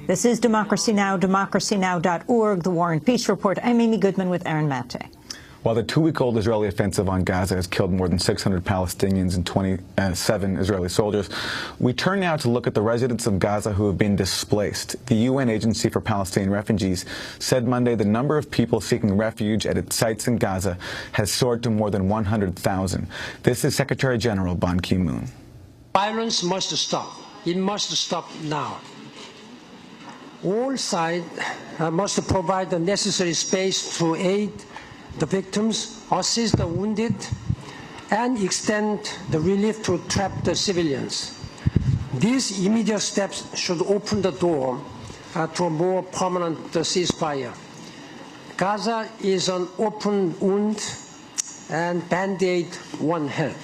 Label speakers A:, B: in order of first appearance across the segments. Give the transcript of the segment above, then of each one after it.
A: This is Democracy Now!, democracynow.org, The War and Peace Report. I'm Amy Goodman with Aaron Matte.
B: While the 2-week-old Israeli offensive on Gaza has killed more than 600 Palestinians and 27 Israeli soldiers, we turn now to look at the residents of Gaza who have been displaced. The UN Agency for Palestinian Refugees said Monday the number of people seeking refuge at its sites in Gaza has soared to more than 100,000. This is Secretary General Ban Ki-moon.
C: Violence must stop. It must stop now. All sides must provide the necessary space to aid the victims, assist the wounded, and extend the relief to trapped civilians. These immediate steps should open the door to a more permanent ceasefire. Gaza is an open wound, and Band-Aid won't help.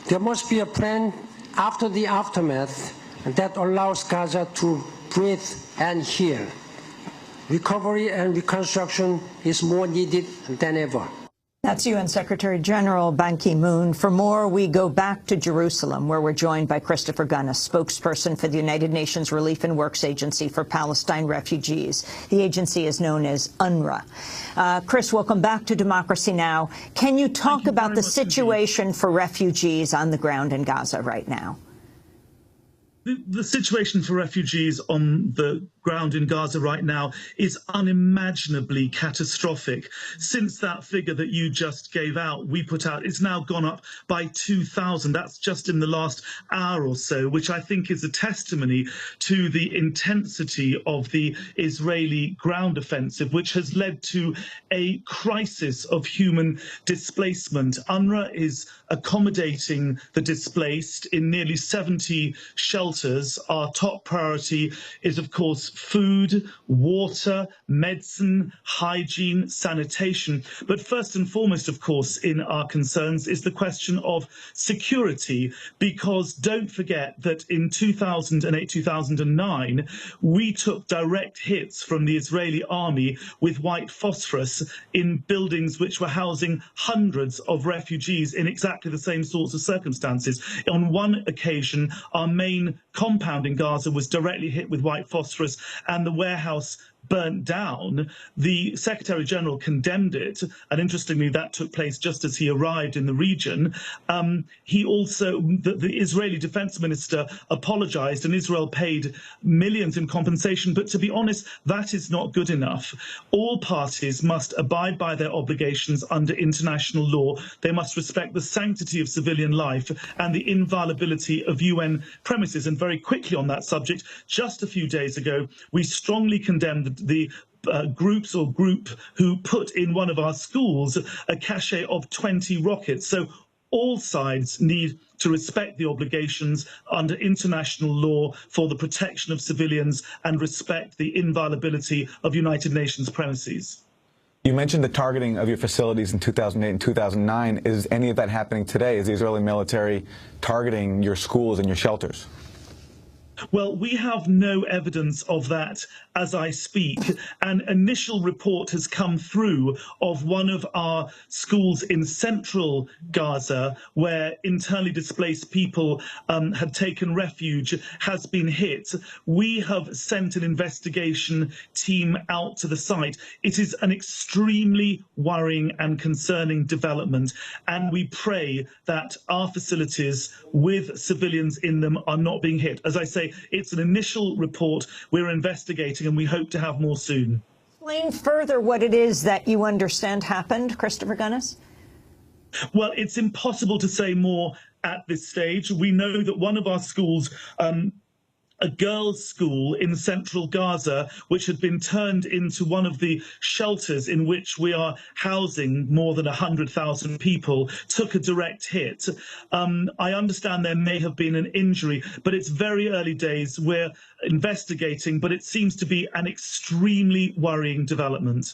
C: There must be a plan after the aftermath that allows Gaza to breathe and heal. Recovery and reconstruction is more needed than ever.
A: That's UN Secretary General Ban Ki-moon. For more, we go back to Jerusalem, where we're joined by Christopher Gunnis, spokesperson for the United Nations Relief and Works Agency for Palestine Refugees. The agency is known as UNRWA. Chris, welcome back to Democracy Now! Can you talk about the situation for refugees on the ground in Gaza right now?
D: The situation for refugees on the ground in Gaza right now is unimaginably catastrophic. Since that figure that you just gave out, we put out, it's now gone up by 2,000. That's just in the last hour or so, which I think is a testimony to the intensity of the Israeli ground offensive, which has led to a crisis of human displacement. UNRWA is accommodating the displaced in nearly 70 shelters. Our top priority is, of course, food, water, medicine, hygiene, sanitation. But first and foremost, of course, in our concerns is the question of security, because don't forget that in 2008, 2009, we took direct hits from the Israeli army with white phosphorus in buildings which were housing hundreds of refugees in exactly the same sorts of circumstances. On one occasion, our main compound in Gaza was directly hit with white phosphorus and the warehouse burnt down. The Secretary General condemned it, and interestingly, that took place just as he arrived in the region. The Israeli Defense Minister apologized, and Israel paid millions in compensation. But to be honest, that is not good enough. All parties must abide by their obligations under international law. They must respect the sanctity of civilian life and the inviolability of UN premises. And very quickly on that subject, just a few days ago, we strongly condemned the group who put in one of our schools a cache of 20 rockets. So all sides need to respect the obligations under international law for the protection of civilians and respect the inviolability of United Nations premises.
B: You mentioned the targeting of your facilities in 2008 and 2009. Is any of that happening today? Is the Israeli military targeting your schools and your shelters?
D: Well, we have no evidence of that as I speak. An initial report has come through of one of our schools in central Gaza, where internally displaced people had taken refuge, has been hit. We have sent an investigation team out to the site. It is an extremely worrying and concerning development, and we pray that our facilities with civilians in them are not being hit. As I say, it's an initial report. We're investigating, and we hope to have more soon.
A: Explain further what it is that you understand happened, Christopher Gunnis.
D: Well, it's impossible to say more at this stage. We know that one of our schools, a girls' school in central Gaza, which had been turned into one of the shelters in which we are housing more than 100,000 people, took a direct hit. I understand there may have been an injury, but it's very early days. We're investigating, but it seems to be an extremely worrying development.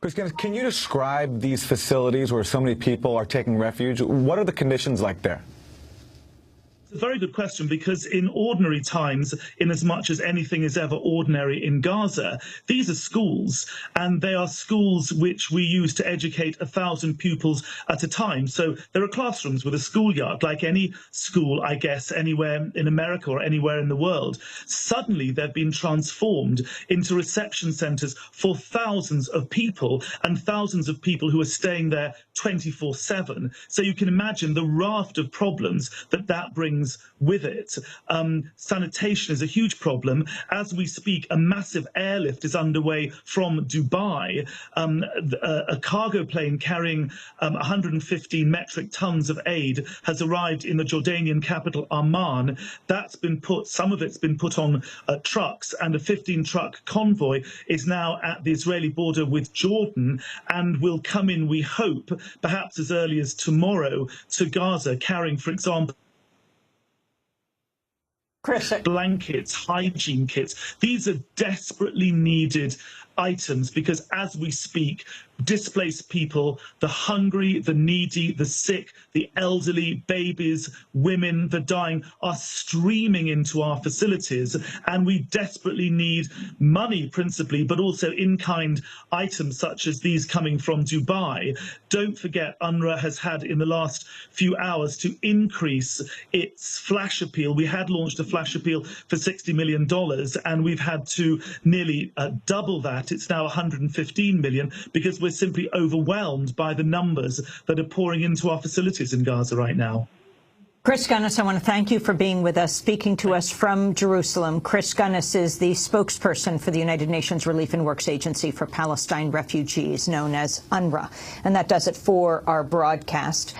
B: Chris, can you describe these facilities where so many people are taking refuge? What are the conditions like there?
D: A very good question, because in ordinary times, in as much as anything is ever ordinary in Gaza, these are schools, and they are schools which we use to educate 1,000 pupils at a time. So there are classrooms with a schoolyard, like any school, I guess, anywhere in America or anywhere in the world. Suddenly, they've been transformed into reception centres for thousands of people, and thousands of people who are staying there 24/7. So you can imagine the raft of problems that brings with it. Sanitation is a huge problem. As we speak, a massive airlift is underway from Dubai. A cargo plane carrying 115 metric tons of aid has arrived in the Jordanian capital, Amman. Some of it's been put on trucks, and a 15-truck convoy is now at the Israeli border with Jordan and will come in, we hope, perhaps as early as tomorrow, to Gaza, carrying, for example, blankets, hygiene kits. These are desperately needed items because as we speak, displaced people, the hungry, the needy, the sick, the elderly, babies, women, the dying are streaming into our facilities, and we desperately need money principally, but also in-kind items such as these coming from Dubai. Don't forget, UNRWA has had in the last few hours to increase its flash appeal. We had launched a flash appeal for $60 million, and we've had to nearly double that. It's now 115 million because we're simply overwhelmed by the numbers that are pouring into our facilities in Gaza right now.
A: Chris Gunness, I want to thank you for being with us, speaking to us from Jerusalem. Chris Gunness is the spokesperson for the United Nations Relief and Works Agency for Palestine Refugees, known as UNRWA. And that does it for our broadcast.